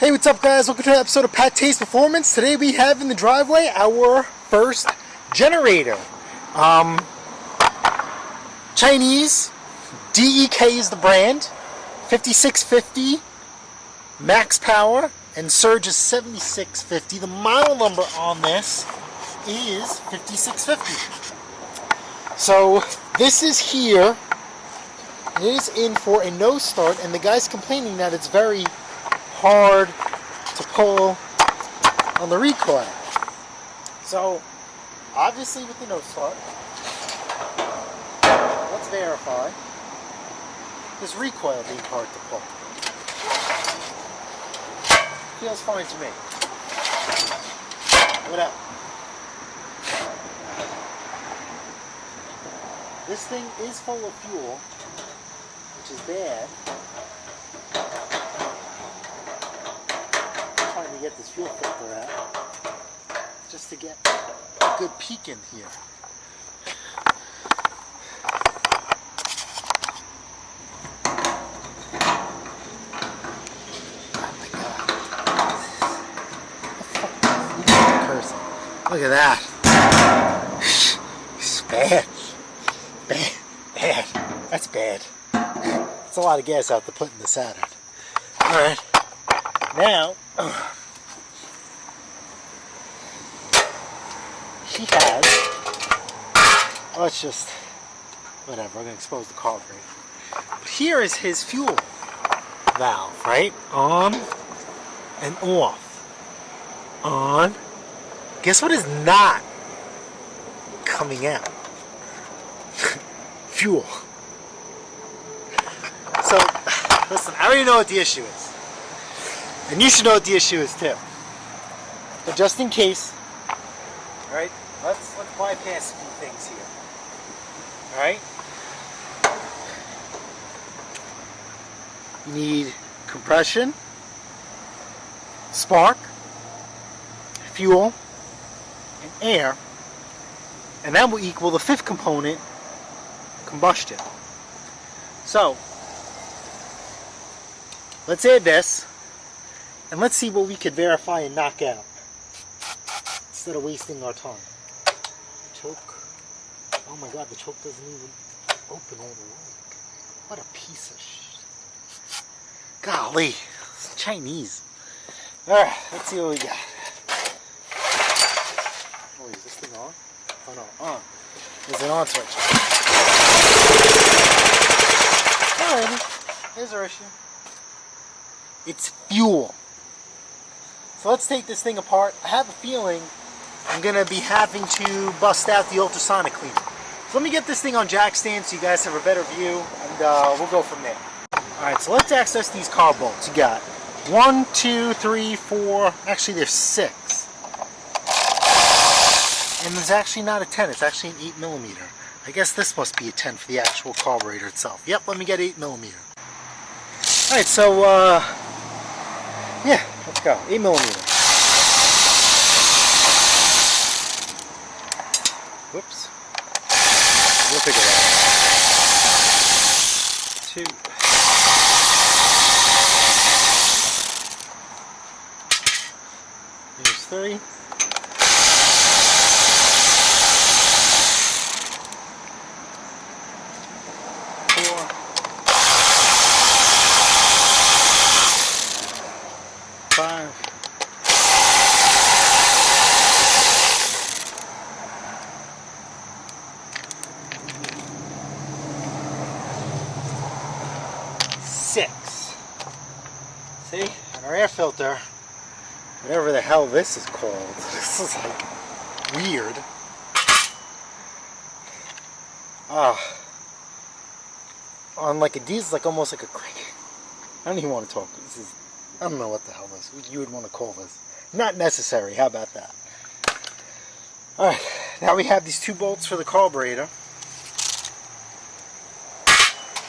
Hey, what's up guys? Welcome to another episode of PATTAY'S Performance. Today we have in the driveway our first generator. Chinese DEK is the brand. 5650 max power and surge is 7650. The model number on this is 5650. So this is here. It is in for a no start, and the guy's complaining that it's very hard to pull on the recoil. So obviously with the no start, let's verify this recoil being hard to pull. Feels fine to me. What up? This thing is full of fuel, which is bad. To get this fuel filter out, just to get a good peek in here. Oh my god. Cursing. Look at that. It's bad. Bad. That's bad. That's a lot of gas out to put in the Saturn. Alright. Now, he has, it's just, whatever, I'm going to expose the carburetor. But here is his fuel valve, right? On and off. On. Guess what is not coming out? Fuel. So, listen, I already know what the issue is. And you should know what the issue is too. But just in case, alright, let's bypass a few things here. Alright? You need compression, spark, fuel, and air. And that will equal the fifth component, combustion. So, let's add this. And let's see what we could verify and knock out instead of wasting our time. Choke. Oh my god, the choke doesn't even open all the way. What a piece of shit. Golly, it's Chinese. Alright, let's see what we got. Oh, is this thing on? Oh no, on. There's an on switch. Alrighty, here's our issue. It's fuel. So let's take this thing apart. I have a feeling I'm going to be having to bust out the ultrasonic cleaner. So let me get this thing on jack stand so you guys have a better view, and we'll go from there. Alright, so let's access these car bolts. You got 1, 2, 3, 4, actually there's 6. And there's actually not a 10, it's actually an 8mm. I guess this must be a 10 for the actual carburetor itself. Yep, let me get 8mm. Alright, so yeah, let's go. 8mm. Whoops. We'll figure it out. 2. Here's 3. 4. 5. 6. See? And our air filter, whatever the hell this is called, this is like weird. On like a diesel, like almost like a crank. I don't even want to talk. This is, I don't know what the hell this you would want to call this. Not necessary. How about that? Alright, now we have these 2 bolts for the carburetor.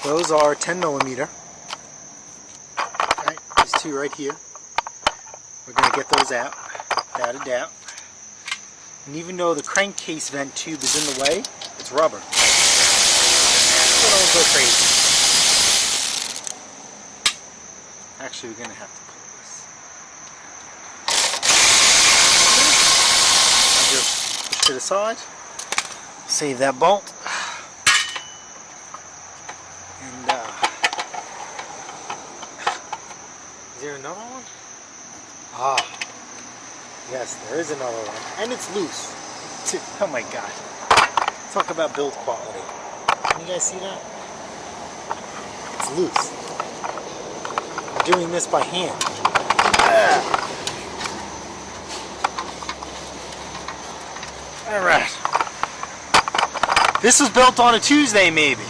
Those are 10mm. Alright, these 2 right here. We're going to get those out, without a doubt. And even though the crankcase vent tube is in the way, it's rubber. So don't go crazy. Actually, we're going to have to pull this. to the side. Save that bolt. And is there another one? Ah, yes, there is another one, and it's loose. Oh my God! Talk about build quality. Can you guys see that? It's loose. I'm doing this by hand. All right. This was built on a Tuesday, maybe.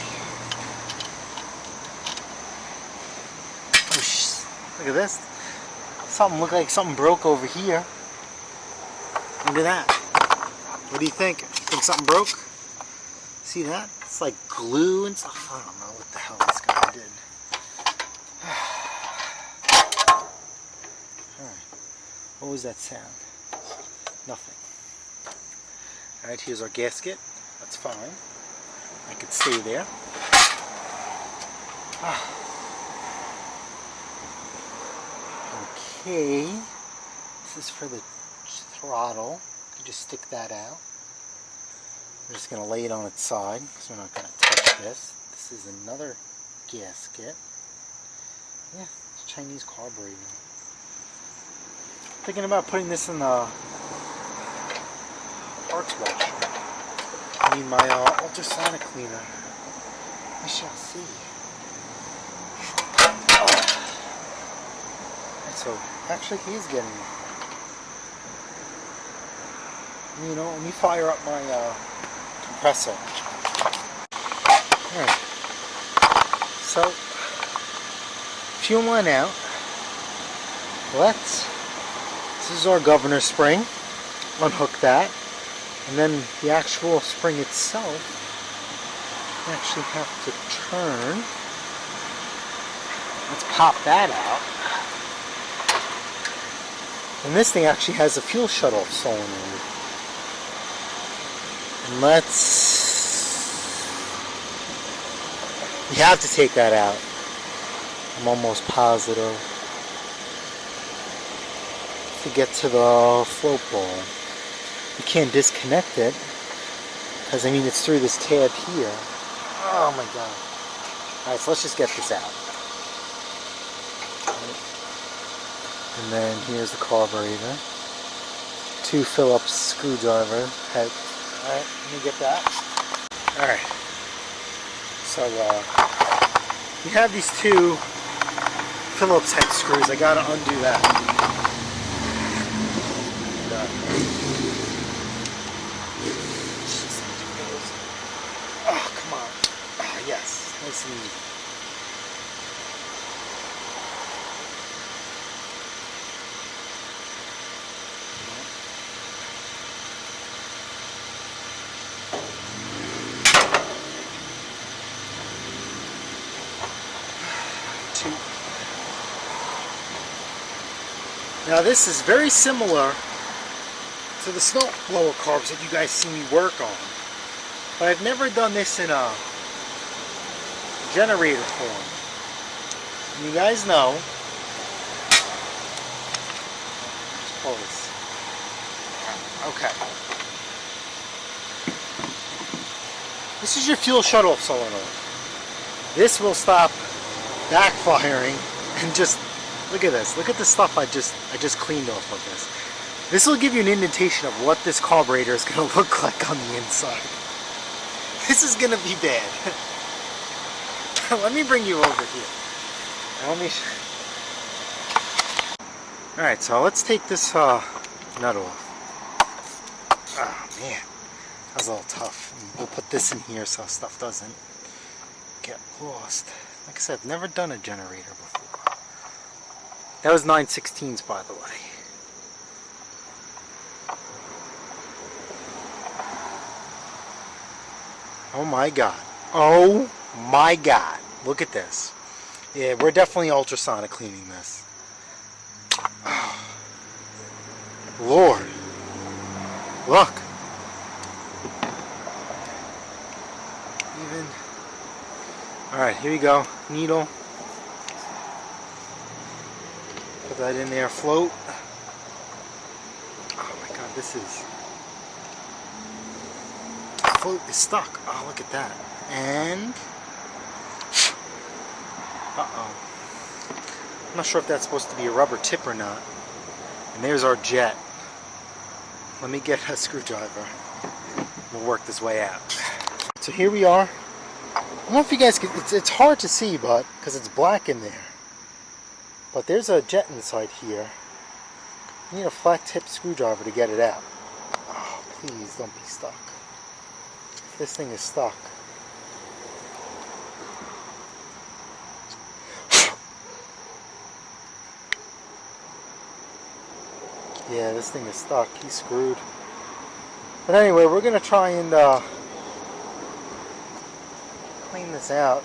Look at this. Something looked like something broke over here. Look at that. What do you think? Think something broke? See that? It's like glue and stuff. I don't know what the hell this guy did. Alright. What was that sound? Nothing. Alright, here's our gasket. That's fine. I could stay there. Okay. This is for the throttle. You just stick that out. We're just going to lay it on its side because we're not going to touch this. This is another gasket. Yeah, it's a Chinese carburetor. Thinking about putting this in the parts washer. I need my ultrasonic cleaner. We shall see. So actually he is getting it. You know, let me fire up my compressor. Alright. So, fuel line out. This is our governor spring. Unhook that. And then the actual spring itself, you actually have to turn. Let's pop that out. And this thing actually has a fuel shuttle solenoid. And you have to take that out. I'm almost positive. To get to the float bowl. You can't disconnect it. Because, I mean, it's through this tab here. Oh my God. Alright, so let's just get this out. And then here's the carburetor. 2 Phillips screwdriver head. Alright, let me get that. Alright. So, you have these 2 Phillips head screws. I gotta undo that. Oh, come on. Oh, yes. Nice and easy. Now this is very similar to the snow blower carbs that you guys see me work on. But I've never done this in a generator form. And you guys know, let's pull this. Okay. This is your fuel shuttle solenoid. This will stop backfiring and just look at this. Look at the stuff I just cleaned off of this. This will give you an indentation of what this carburetor is going to look like on the inside. This is going to be bad. Let me bring you over here. Alright, so let's take this nut off. Oh man, that was a little tough. We'll put this in here so stuff doesn't get lost. Like I said, I've never done a generator before. That was 9/16, by the way. Oh my God. Oh my God. Look at this. Yeah, we're definitely ultrasonic cleaning this. Oh. Lord. Look. Even. Alright, here we go. Needle. Put that in there. Float. Oh my God, this is float is stuck. Oh, look at that. And I'm not sure if that's supposed to be a rubber tip or not. And there's our jet. Let me get a screwdriver. We'll work this way out. So here we are. I don't know if you guys can, it's hard to see, but because it's black in there. But there's a jet inside here. You need a flat tip screwdriver to get it out. Oh, please don't be stuck. This thing is stuck. Yeah, this thing is stuck. He's screwed. But anyway, we're going to try and clean this out.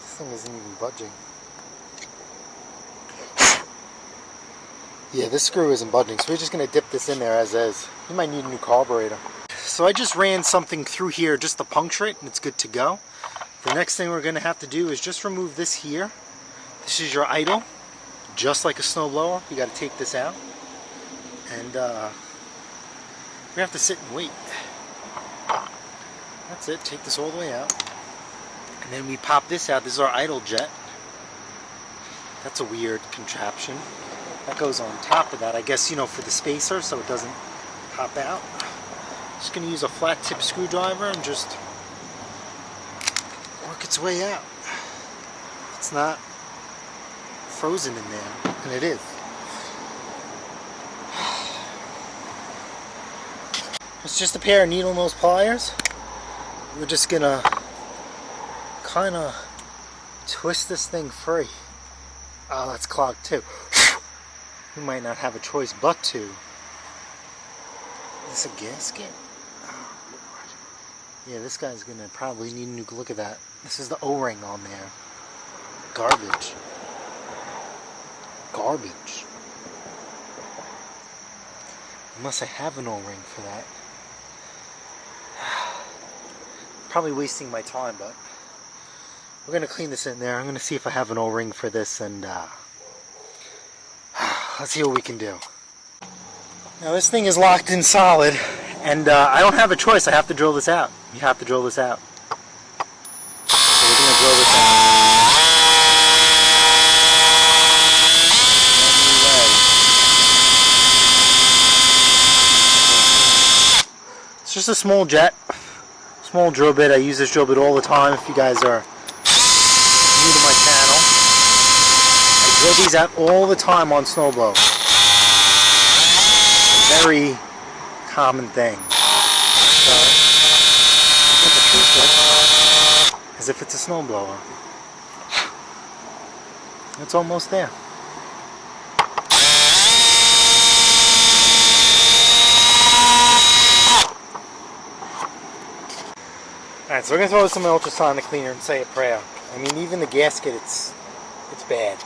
This thing isn't even budging. Yeah, this screw isn't budging, so we're just going to dip this in there as is. You might need a new carburetor. So I just ran something through here just to puncture it, and it's good to go. The next thing we're going to have to do is just remove this here. This is your idle, just like a snowblower. You got to take this out, and we have to sit and wait. That's it. Take this all the way out, and then we pop this out. This is our idle jet. That's a weird contraption. That goes on top of that, I guess, you know, for the spacer, so it doesn't pop out. Just going to use a flat tip screwdriver and just work its way out. It's not frozen in there, and it is. It's just a pair of needle nose pliers. We're just going to kind of twist this thing free. Oh, that's clogged too. We might not have a choice but to. Is this a gasket? Oh, Lord. Yeah, this guy's going to probably need a new look at that. This is the O-ring on there. Garbage. Garbage. Unless I have an O-ring for that. Probably wasting my time, but we're going to clean this in there. I'm going to see if I have an O-ring for this, and let's see what we can do. Now this thing is locked in solid, and I don't have a choice. I have to drill this out. You have to drill this out. So we're going to drill this out. It's just a small jet, small drill bit. I use this drill bit all the time. If you guys are new to my channel, I drill these out all the time on snowblow. Very common thing. So, I'm gonna treat it as if it's a snowblower. It's almost there. Alright, so we're going to throw this in my ultrasonic cleaner and say a prayer. I mean, even the gasket, it's bad.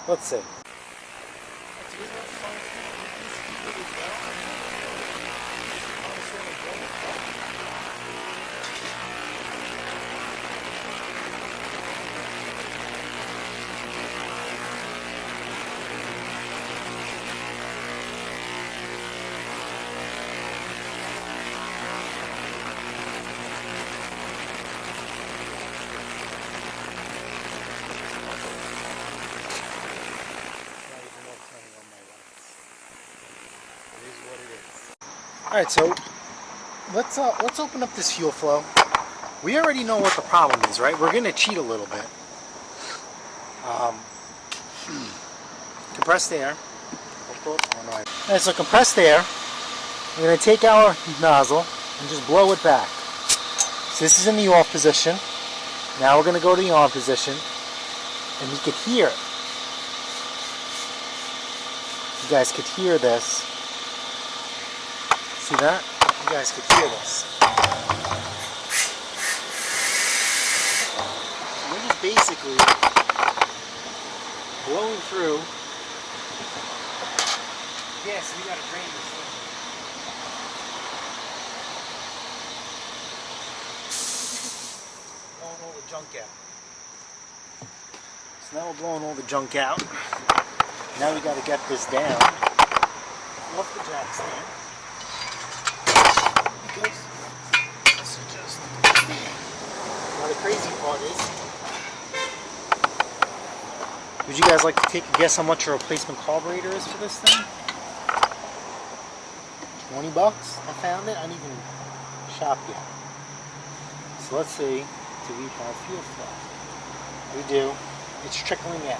Let's see. Alright, so let's open up this fuel flow. We already know what the problem is, right? We're going to cheat a little bit. Compressed air. Alright, so compressed air. We're going to take our nozzle and just blow it back. So this is in the off position. Now we're going to go to the on position, and you could hear it. You guys could hear this. See that? You guys could hear this. We're just basically blowing through. Yes, we gotta drain this thing. Blowing all the junk out. So now we're blowing all the junk out. Now we got to get this down off the jack stand. Because this is just... Now the crazy part is, would you guys like to take a guess how much a replacement carburetor is for this thing? 20 bucks? I found it. I didn't even shop yet. So let's see. Do we have fuel flow? We do. It's trickling out.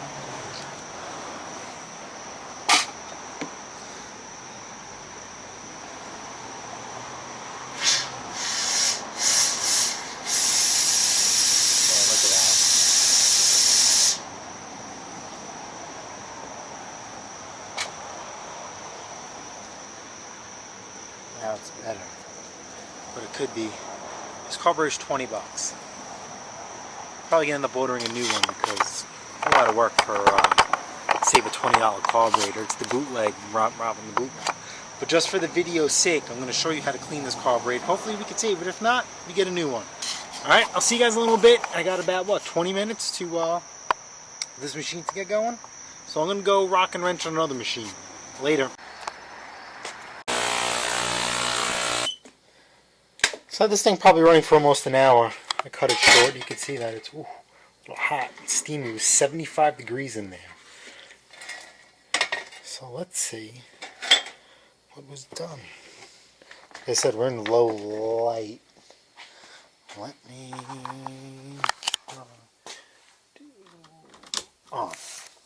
Now it's better, but it could be. This carburetor is 20 bucks. Probably gonna end up ordering a new one because it's a lot of work for save a $20 carburetor. It's the bootleg, robbing the bootleg. But just for the video's sake, I'm gonna show you how to clean this carburetor. Hopefully we can save it. If not, we get a new one. All right, I'll see you guys in a little bit. I got about what 20 minutes to this machine to get going. So I'm gonna go rock and wrench on another machine. Later. So this thing probably running for almost an hour. I cut it short. You can see that it's a little hot and steamy. It was 75 degrees in there. So let's see what was done. Like I said, we're in low light. Let me do off.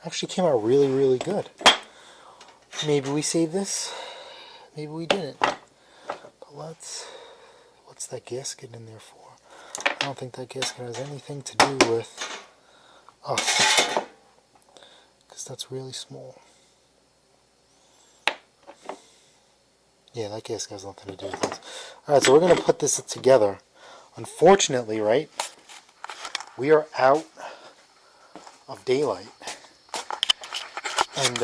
Actually came out really, really good. Maybe we saved this. Maybe we didn't. But what's that gasket in there for? I don't think that gasket has anything to do with us. Because that's really small. Yeah, that gasket has nothing to do with us. Alright, so we're going to put this together. Unfortunately, right, we are out of daylight. And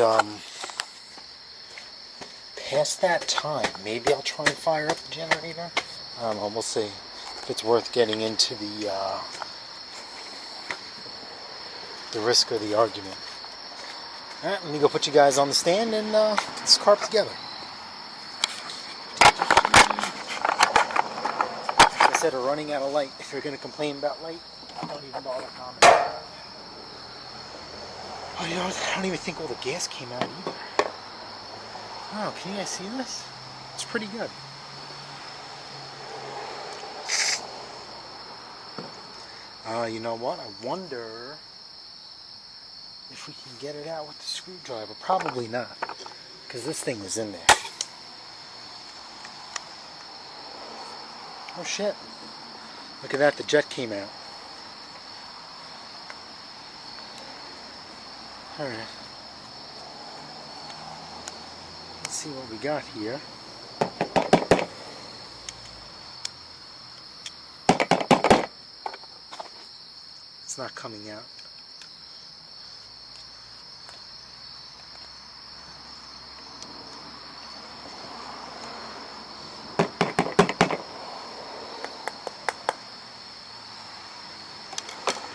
past that time, maybe I'll try and fire up the generator. I don't know, we'll see if it's worth getting into the risk of the argument. Alright, let me go put you guys on the stand and get this carb together. Like I said, we're running out of light. If you're going to complain about light, don't even bother commenting. Oh, you know, I don't even think all the gas came out either. Oh, can you guys see this? It's pretty good. You know what? I wonder if we can get it out with the screwdriver. Probably not, because this thing was in there. Oh shit. Look at that, the jet came out. Alright. Let's see what we got here. It's not coming out.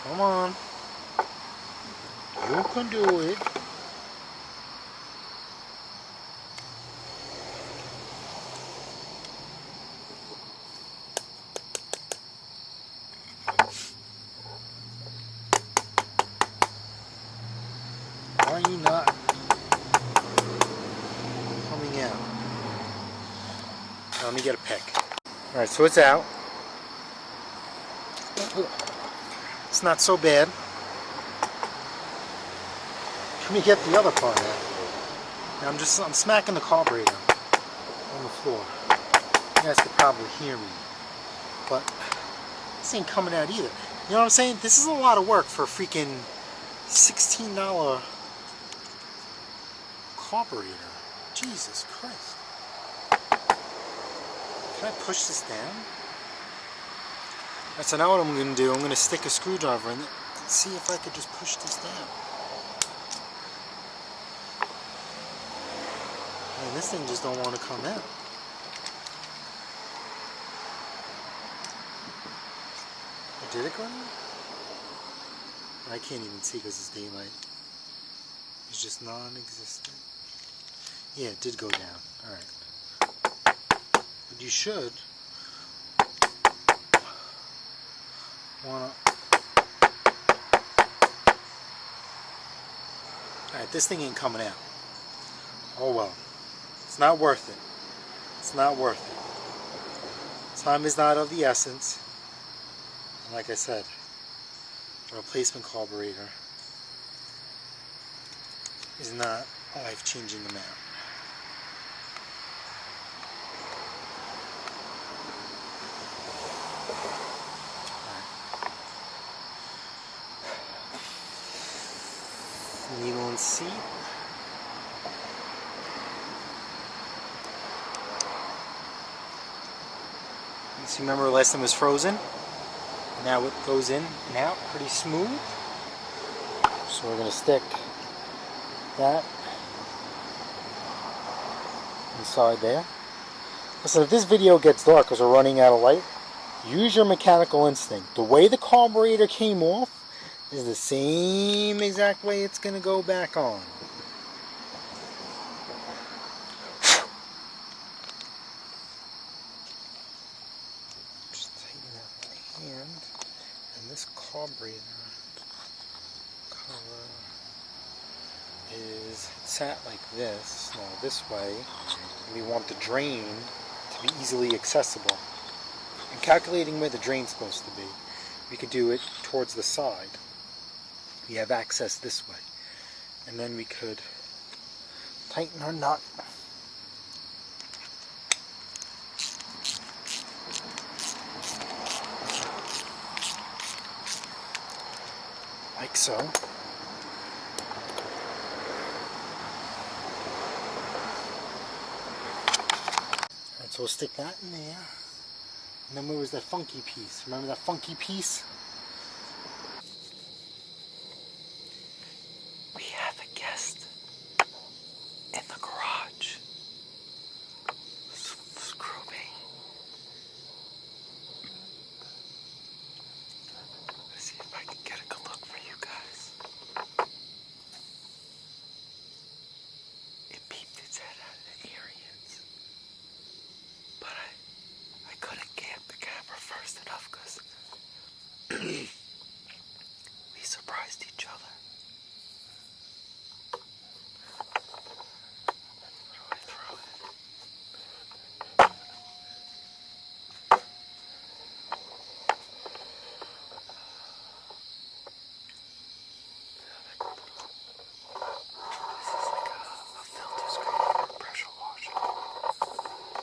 Come on. You can do it. Why are you not coming out? Now, let me get a pick. Alright, so it's out. It's not so bad. Let me get the other part out. Now I'm smacking the carburetor on the floor. You guys could probably hear me, but this ain't coming out either. You know what I'm saying? This is a lot of work for a freaking $16 carburetor. Jesus Christ. Can I push this down? Alright, so now what I'm going to do, I'm going to stick a screwdriver in it and see if I could just push this down. And this thing just don't want to come out. Did it go down? I can't even see because it's daylight. It's just non-existent. Yeah, it did go down. Alright. But you should wanna... Alright, this thing ain't coming out. Oh well. It's not worth it. It's not worth it. Time is not of the essence. And like I said, a replacement carburetor is not a life-changing amount. Needle and seat. So remember last time it was frozen? Now it goes in and out pretty smooth. So we're going to stick that inside there. Listen, if this video gets dark because we're running out of light, use your mechanical instinct. The way the carburetor came off is the same exact way it's going to go back on. Just tighten that with my hand. And this carburetor cover is sat like this, now this way, and we want the drain to be easily accessible. And calculating where the drain's supposed to be, we could do it towards the side. We have access this way. And then we could tighten our nut. Like so. Alright, so we'll stick that in there. And then where was that funky piece? Remember that funky piece? We have a guest in the garage. Screw me. Let's see if I can get a good look for you guys. It peeped its head out of the areas. But I couldn't get the camera first enough because we surprised each other. Where do I throw it? This is like a filter screen for a pressure washer.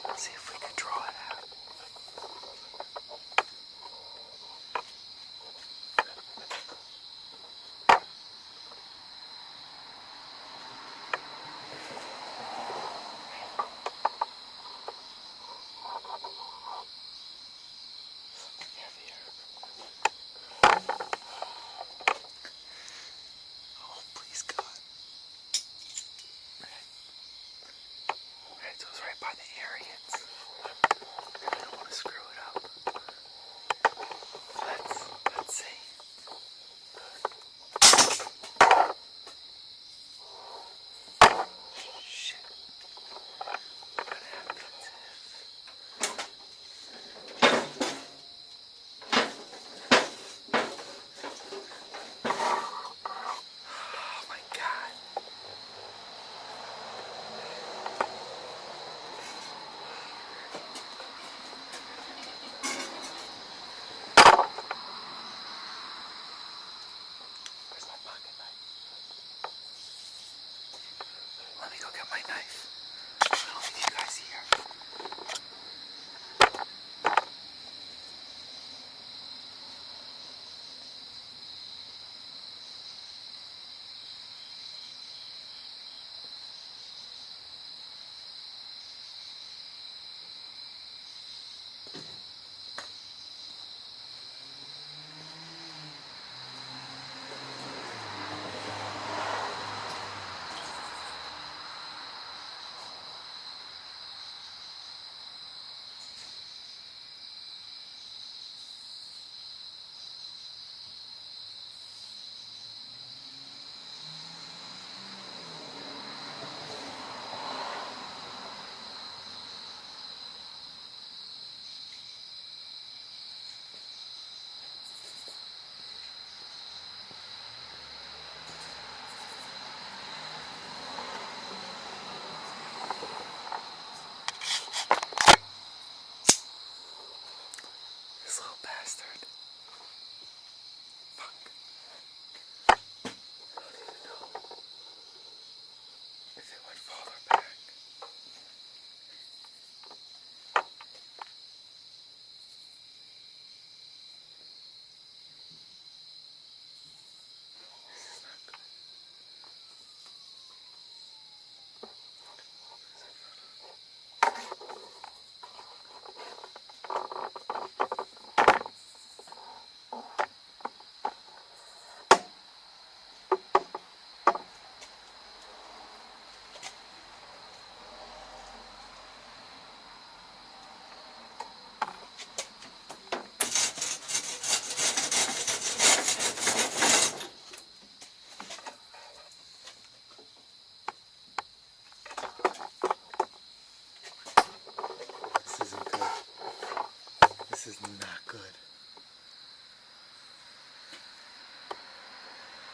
Let's see if we can draw it out.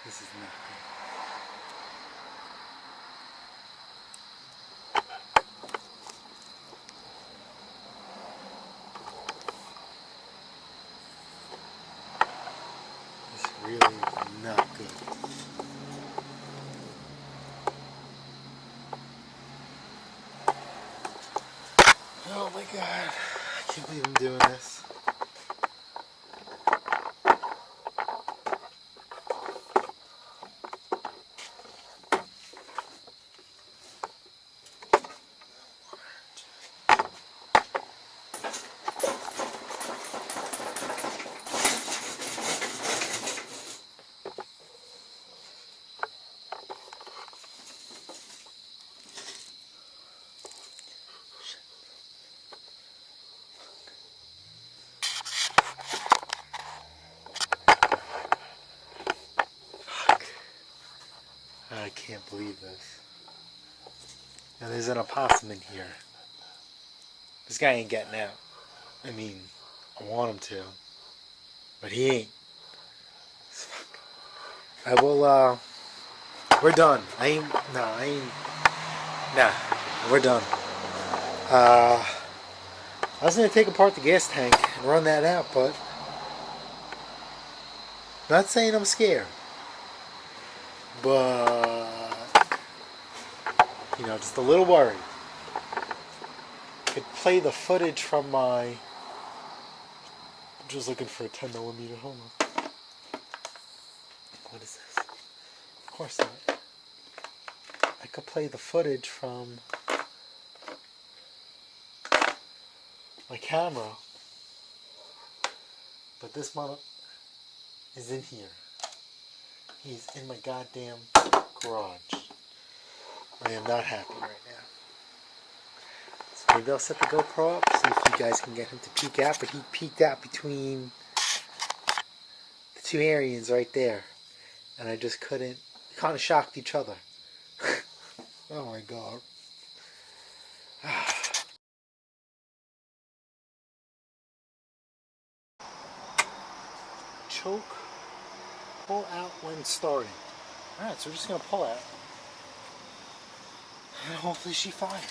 This is not good. This really is not good. Oh my god. I can't believe I'm doing this. I can't believe this. Now there's an opossum in here. This guy ain't getting out. I mean, I want him to, but he ain't. Fuck. I will, we're done. Nah, we're done. I was gonna take apart the gas tank and run that out, but not saying I'm scared. But, you know, just a little worried. Could play the footage from my... I'm just looking for a 10mm. Hold on. What is this? Of course not. I could play the footage from my camera. But this mother is in here. He's in my goddamn garage. I am not happy right now. So maybe I'll set the GoPro up, see if you guys can get him to peek out. But he peeked out between the two Aryans right there. And I just couldn't. We kind of shocked each other. Oh my god. Choke. Pull out when starting. Alright, so we're just going to pull out. And hopefully she fires.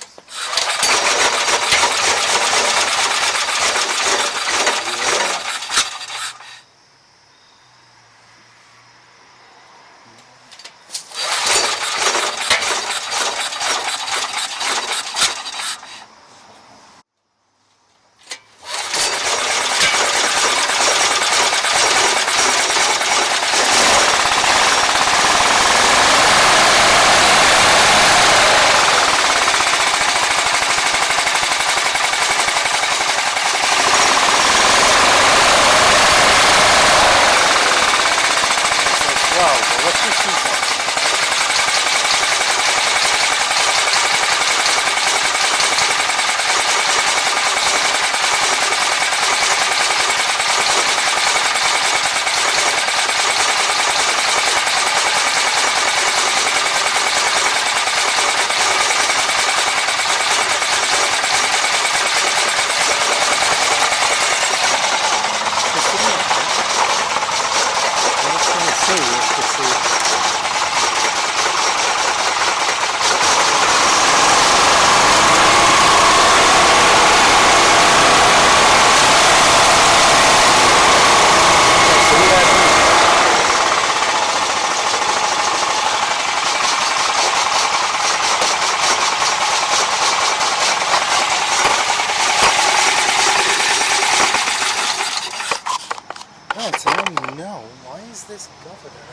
This governor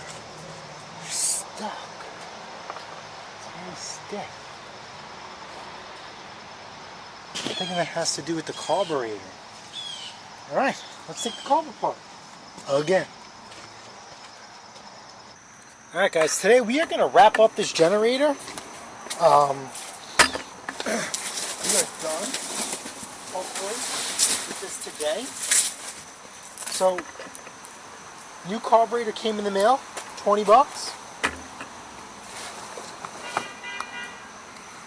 stuck. It's very stiff. I'm thinking that has to do with the carburetor. Alright, let's take the carb apart. Again. Alright guys, today we are going to wrap up this generator. We are done, hopefully, with this today. So, new carburetor came in the mail, $20.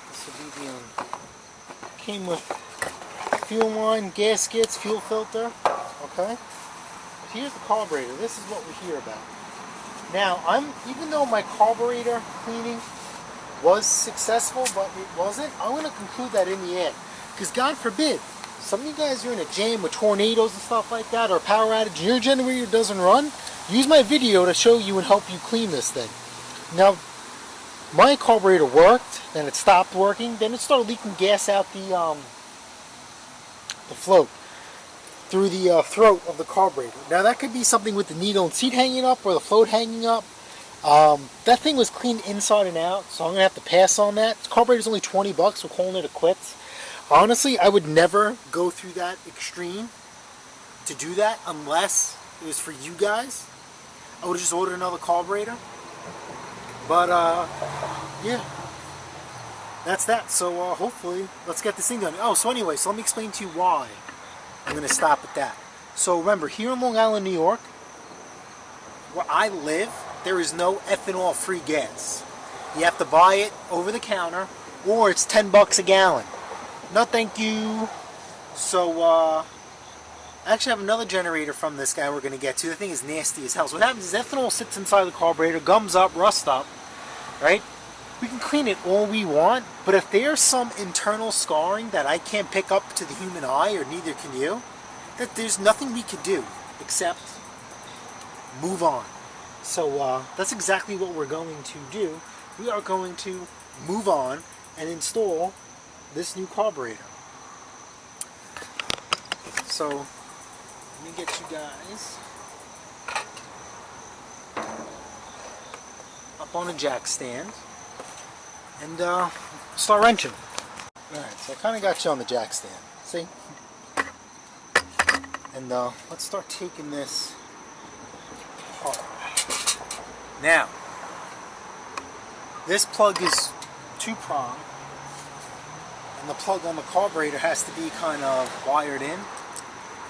This will be the came with fuel line, gaskets, fuel filter. Okay. But here's the carburetor. This is what we hear about. Now, even though my carburetor cleaning was successful, but it wasn't, I'm going to conclude that in the end. Because God forbid, some of you guys are in a jam with tornadoes and stuff like that, or power outage, and your generator doesn't run, use my video to show you and help you clean this thing. Now, my carburetor worked, then it stopped working, then it started leaking gas out the float through the throat of the carburetor. Now that could be something with the needle and seat hanging up or the float hanging up. That thing was cleaned inside and out, so I'm going to have to pass on that. The carburetor's only 20 bucks, we're calling it a quits. Honestly, I would never go through that extreme to do that unless it was for you guys. I would have just ordered another carburetor. But, yeah. That's that. So, hopefully, let's get this thing done. Oh, so anyway, so let me explain to you why I'm going to stop at that. So remember, here in Long Island, New York, where I live, there is no ethanol-free gas. You have to buy it over the counter, or it's 10 bucks a gallon. No, thank you. So, I actually have another generator from this guy we're going to get to. The thing is nasty as hell. So what happens is ethanol sits inside the carburetor, gums up, rust up, right? We can clean it all we want, but if there's some internal scarring that I can't pick up to the human eye, or neither can you, that there's nothing we could do except move on. So that's exactly what we're going to do. We are going to move on and install this new carburetor. So let me get you guys up on a jack stand and start wrenching. Alright, so I kind of got you on the jack stand. See? And let's start taking this apart. Now, this plug is 2-prong, and the plug on the carburetor has to be kind of wired in.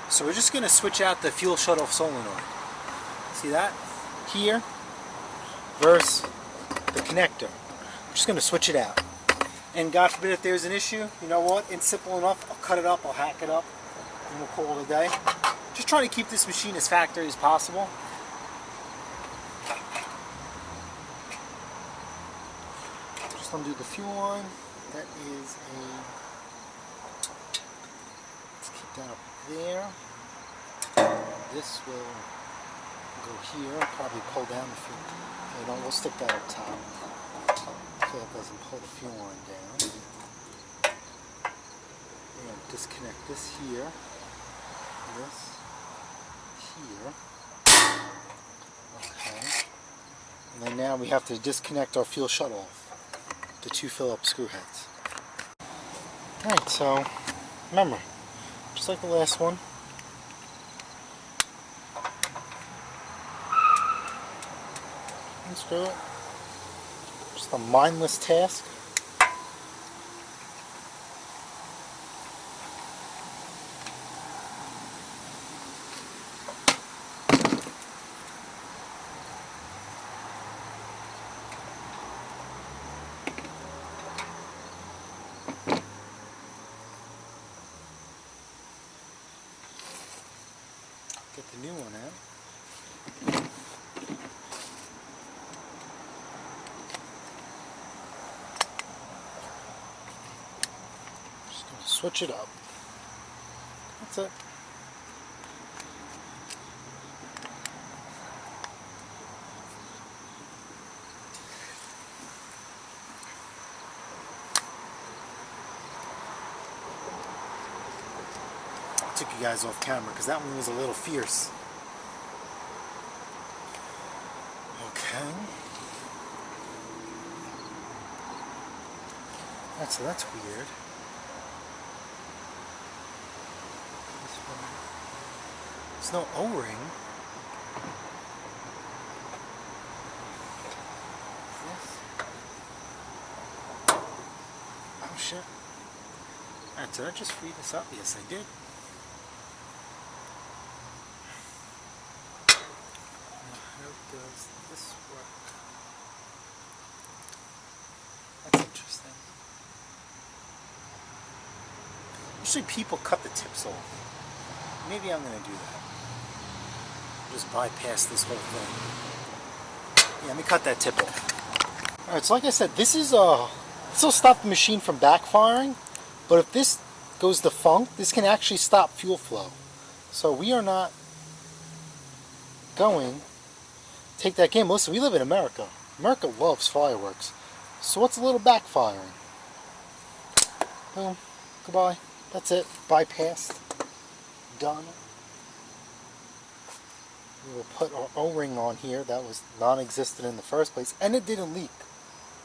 So we're just going to switch out the fuel shut-off solenoid. See that? Here versus the connector. I'm just going to switch it out. And God forbid if there's an issue, you know what? It's simple enough. I'll cut it up, I'll hack it up, and we'll call it a day. Just trying to keep this machine as factory as possible. Just undo the fuel line. That is a... Let's keep that up there. This will go here. Probably pull down the fuel. Okay, no, we'll stick that up top. So that doesn't pull the fuel line down. And disconnect this here. This here. Okay. And then now we have to disconnect our fuel shut-off. The 2 Phillips screw heads. Alright, so remember, just like the last one, unscrew it. Just a mindless task. Get the new one out. Just going to switch it up. That's it. Took you guys off camera because that one was a little fierce. Okay. So that's weird. This one. There's no O-ring. Oh shit. Alright, did I just free this up? Yes, I did. Does this work? That's interesting. Usually people cut the tips off. Maybe I'm going to do that. Just bypass this whole thing. Yeah, let me cut that tip off. Alright, so like I said, this will stop the machine from backfiring, but if this goes defunct, this can actually stop fuel flow. So we are not going to take that game. Listen, we live in America. America loves fireworks. So what's a little backfiring? Boom. Goodbye. That's it. Bypassed. Done. We will put our O-ring on here. That was non-existent in the first place. And it didn't leak,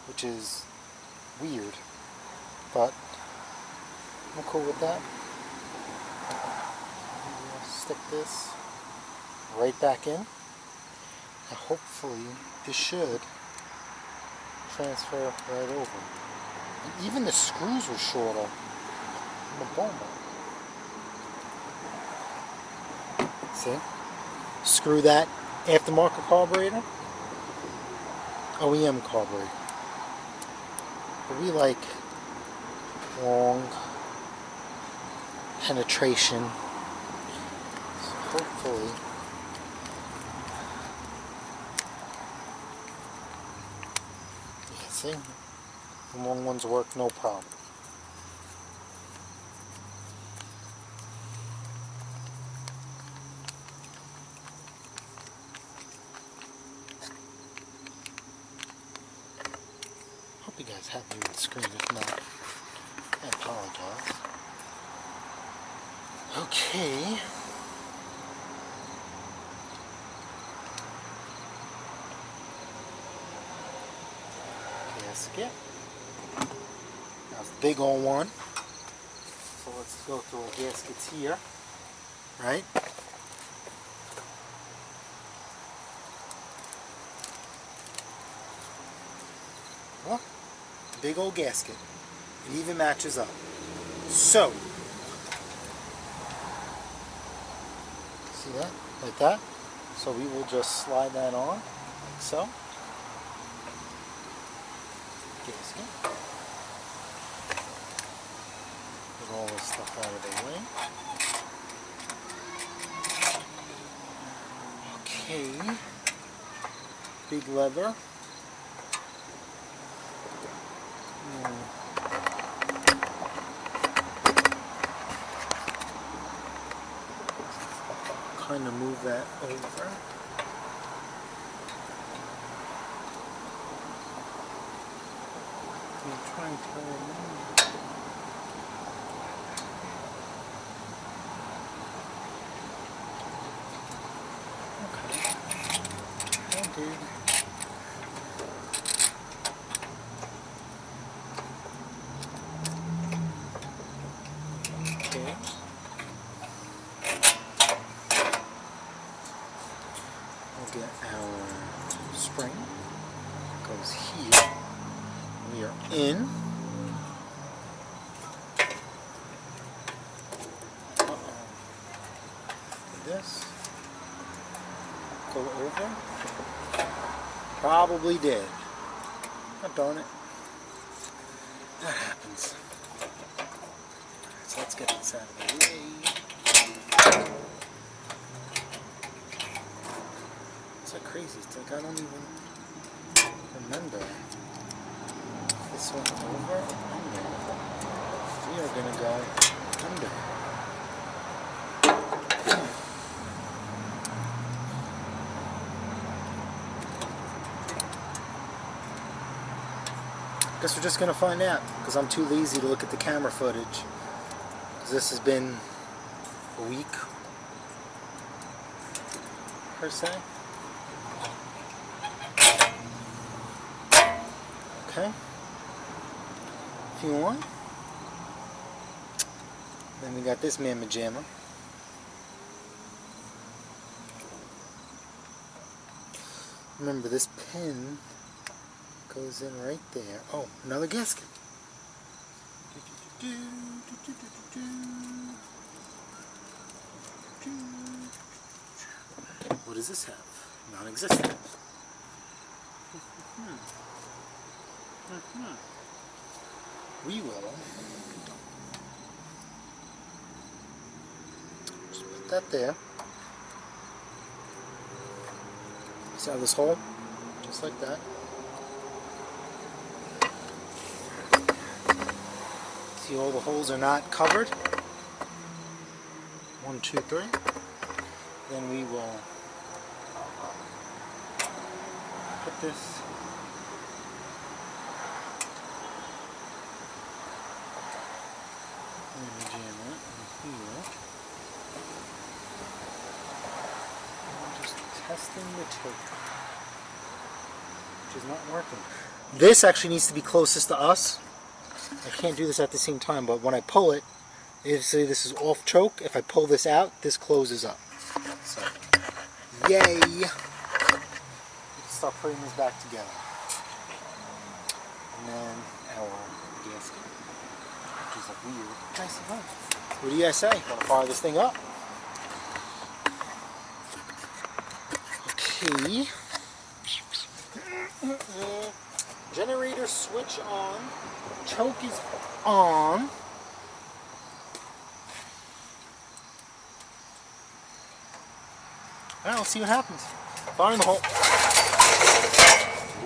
which is weird. But I'm cool with that. We'll stick this right back in. And hopefully this should transfer right over. And even the screws were shorter than the ball mount. See? Screw that aftermarket carburetor, OEM carburetor. But we like long penetration, so hopefully see, the long ones work no problem. Hope you guys have me on the screen. If not, I apologize. Okay. Gasket. Now it's big on one. So let's go through our gaskets here. Right? Well, big old gasket. It even matches up. So, see that? Like that? So we will just slide that on, like so. Gasket. Get all this stuff out of the way. Okay. Big lever. Kind of move that over. I'm trying to remember. Okay. Oh, dude. Okay. We'll get our spring. Goes here. We are in. This. Go over. Probably did. Oh, darn it. That happens. So let's get this out of the way. It's like crazy. It's like I don't even remember. This one over or under. We are going to go under. Guess we're just going to find out, because I'm too lazy to look at the camera footage. Because this has been a week, per se. Okay. If you want. Then we got this mamma jamma. Remember, this pin goes in right there. Oh, another gasket. What does this have? Non-existent. We will just put that there. See how this hole? just like that. See, all the holes are not covered. 1, 2, 3. Then we will put this and jam it in here. I'm just testing the tape, which is not working. This actually needs to be closest to us. I can't do this at the same time, but when I pull it, if say this is off choke, if I pull this out, this closes up. So, yay! We can start putting this back together. And then our gasket, which is a weird, nice one. What do you guys say? Want to fire this thing up? Okay. Generator switch on. Choke is on. Alright, let's see what happens. Fire in the hole.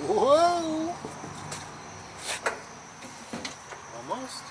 Whoa! Almost.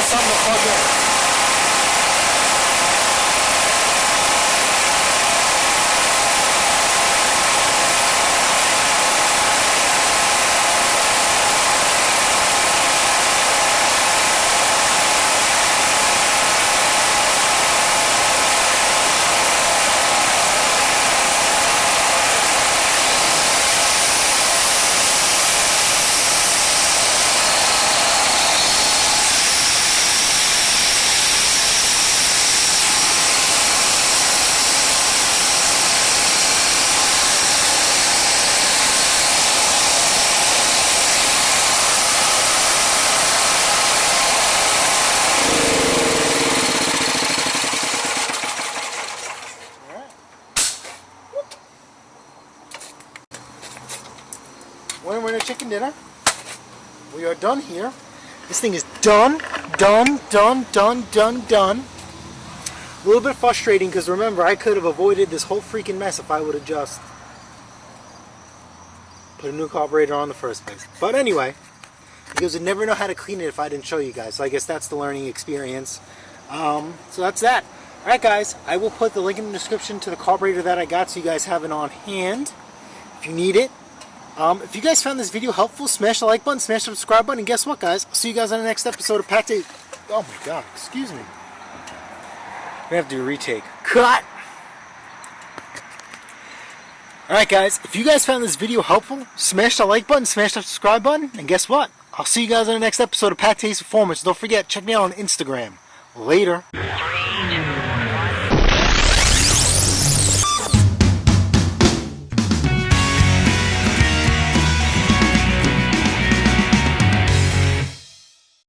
Something to plug in. Winner chicken dinner. We are done here. This thing is done. A little bit frustrating because remember, I could have avoided this whole freaking mess if I would have just put a new carburetor on in the first place. But anyway, because I'd never know how to clean it if I didn't show you guys. So I guess that's the learning experience. So that's that. Alright guys, I will put the link in the description to the carburetor that I got so you guys have it on hand if you need it. If you guys found this video helpful, smash the like button, smash the subscribe button, and guess what guys? I'll see you guys on the next episode of PATTAY'S. Oh my god, excuse me. We're gonna have to do a retake. Cut! Alright guys, if you guys found this video helpful, smash the like button, smash the subscribe button, and guess what? I'll see you guys on the next episode of PATTAY'S Performance. Don't forget, check me out on Instagram. Later. 3, 2,